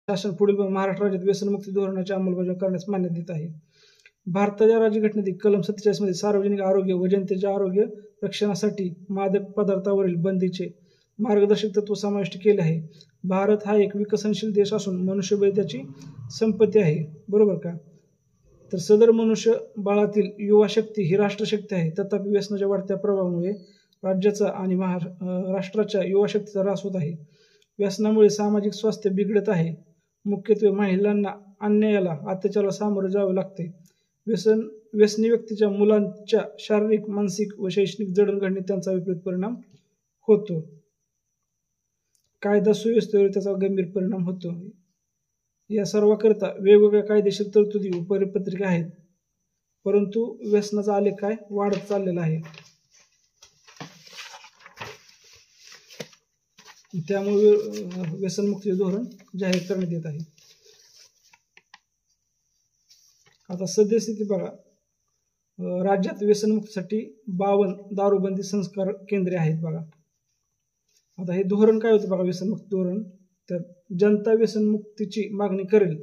शासन पुढील महाराष्ट्र राज्यात व्यसनमुक्ती धोरणाची अंमलबजावणी करण्यास मान्यता देत आहे. भारताच्या राज्यघटनेतील कलम 47 मध्ये सार्वजनिक आरोग्य व जनतेच्या आरोग्य रक्षणासाठी मादक पदार्थावरील बंदीचे मार्गदर्शक तत्व समाविष्ट केले आहे. भारत हा एक विकसनशील देश असून मनुष्यबळ त्याची संपत्ती आहे. बरोबर का? तर सदर मनुष्य बाळातील युवा शक्ती ही राष्ट्रशक्ती आहे. तथापि व्यसनाच्या वाढत्या प्रभावामुळे राज्याचा आणि राष्ट्राच्या युवा शक्तीचा ऱ्हास होत आहे. व्यसनामुळे सामाजिक स्वास्थ्य बिघडत आहे. मुख्यत्वे महिलांना अन्यायाला अत्याचाराला सामोरे जावे लागते. व्यसनी व्यक्तीच्या मुलांच्या शारीरिक, मानसिक व शैक्षणिक जडणघडणीत त्यांचा विपरीत परिणाम होतो. कायदा सुव्यवस्थेवर त्याचा गंभीर परिणाम होतो. या सर्वांकरिता वेगवेगळ्या कायदेशीर तरतुदी व परिपत्रके आहेत, परंतु व्यसनाचा आलेख काय वाढत चाललेला आहे. त्यामुळे व्यसनमुक्ती धोरण जाहीर करण्यात येत आहे. आता सद्यस्थिती बघा, राज्यात व्यसनमुक्तीसाठी 52 दारूबंदी संस्कार केंद्रे आहेत. बघा आता हे धोरण काय होतं बघा, व्यसनमुक्ती धोरण. तर जनता व्यसनमुक्तीची मागणी करेल